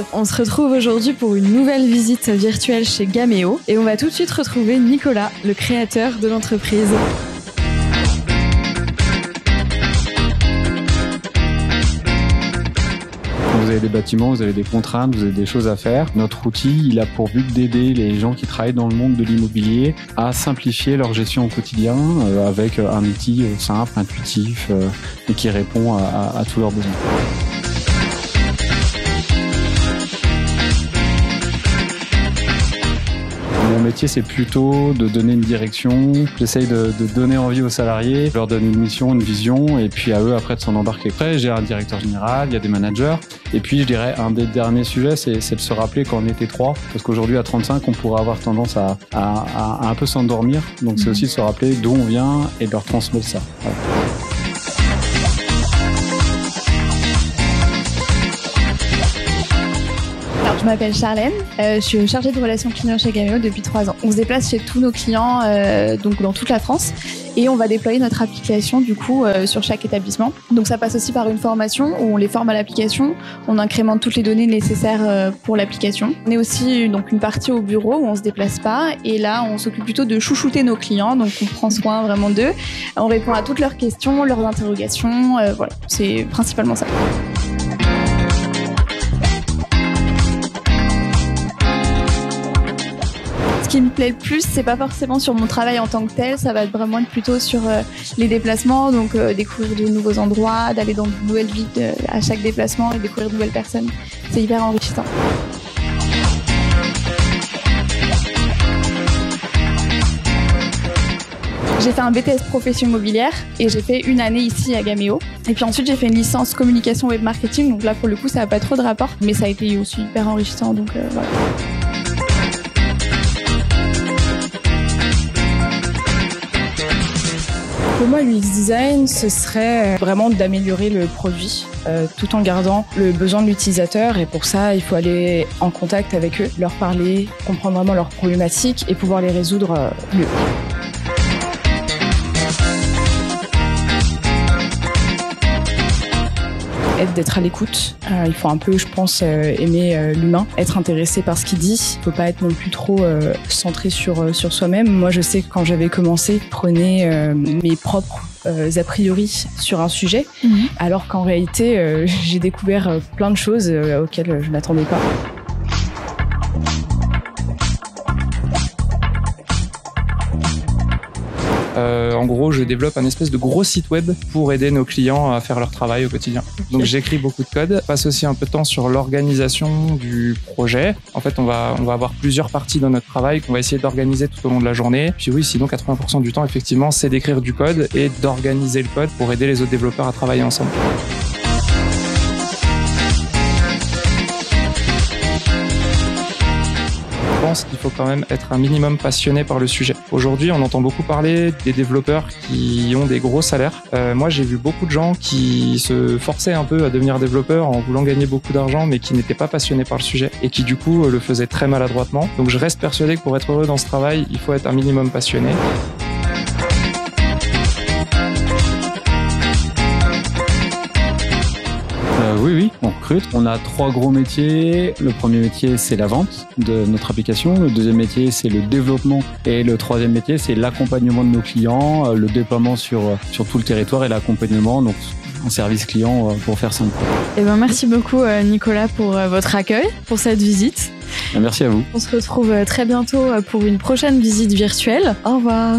tous. On se retrouve aujourd'hui pour une nouvelle visite virtuelle chez Gameo et on va tout de suite retrouver Nicolas, le créateur de l'entreprise. Vous avez des bâtiments, vous avez des contraintes, vous avez des choses à faire. Notre outil, il a pour but d'aider les gens qui travaillent dans le monde de l'immobilier à simplifier leur gestion au quotidien avec un outil simple, intuitif et qui répond à tous leurs besoins. Mon métier, c'est plutôt de donner une direction. J'essaye de donner envie aux salariés, je leur donne une mission, une vision, et puis à eux après de s'en embarquer. Après, j'ai un directeur général, il y a des managers. Et puis, je dirais, un des derniers sujets, c'est de se rappeler qu'on était 3. Parce qu'aujourd'hui, à 35, on pourrait avoir tendance à un peu s'endormir. Donc, c'est aussi de se rappeler d'où on vient et de leur transmettre ça. Voilà. Je m'appelle Charlène, je suis chargée de relations clients chez Gameo depuis 3 ans. On se déplace chez tous nos clients donc dans toute la France et on va déployer notre application du coup sur chaque établissement. Donc ça passe aussi par une formation où on les forme à l'application, on incrémente toutes les données nécessaires pour l'application. On est aussi donc une partie au bureau où on se déplace pas et là on s'occupe plutôt de chouchouter nos clients, donc on prend soin vraiment d'eux, on répond à toutes leurs questions, leurs interrogations, voilà, c'est principalement ça. Ce qui me plaît le plus, c'est pas forcément sur mon travail en tant que tel, ça va vraiment être plutôt sur les déplacements, donc découvrir de nouveaux endroits, d'aller dans de nouvelles villes à chaque déplacement et découvrir de nouvelles personnes. C'est hyper enrichissant. J'ai fait un BTS profession immobilière et j'ai fait une année ici à Gameo. Et puis ensuite, j'ai fait une licence communication web marketing, donc là pour le coup, ça n'a pas trop de rapport, mais ça a été aussi hyper enrichissant, donc voilà. Pour moi, l'UX design, ce serait vraiment d'améliorer le produit tout en gardant le besoin de l'utilisateur. Et pour ça, il faut aller en contact avec eux, leur parler, comprendre vraiment leurs problématiques et pouvoir les résoudre mieux. D'être à l'écoute. Il faut un peu, je pense, aimer l'humain, être intéressé par ce qu'il dit. Il faut pas être non plus trop centré sur soi-même. Moi, je sais que quand j'avais commencé, je prenais mes propres a priori sur un sujet, alors qu'en réalité, j'ai découvert plein de choses auxquelles je m'attendais pas. En gros, je développe un espèce de gros site web pour aider nos clients à faire leur travail au quotidien. Donc j'écris beaucoup de code, passe aussi un peu de temps sur l'organisation du projet. En fait, on va avoir plusieurs parties dans notre travail qu'on va essayer d'organiser tout au long de la journée. Puis oui, sinon 80% du temps, effectivement, c'est d'écrire du code et d'organiser le code pour aider les autres développeurs à travailler ensemble. Je pense qu'il faut quand même être un minimum passionné par le sujet. Aujourd'hui, on entend beaucoup parler des développeurs qui ont des gros salaires. Moi, j'ai vu beaucoup de gens qui se forçaient un peu à devenir développeurs en voulant gagner beaucoup d'argent, mais qui n'étaient pas passionnés par le sujet et qui, du coup, le faisaient très maladroitement. Donc, je reste persuadé que pour être heureux dans ce travail, il faut être un minimum passionné. Oui, on recrute. On a 3 gros métiers. Le premier métier, c'est la vente de notre application. Le deuxième métier, c'est le développement. Et le troisième métier, c'est l'accompagnement de nos clients, le déploiement sur tout le territoire et l'accompagnement, donc un service client pour faire simple. Eh ben, merci beaucoup Nicolas pour votre accueil, pour cette visite. Merci à vous. On se retrouve très bientôt pour une prochaine visite virtuelle. Au revoir.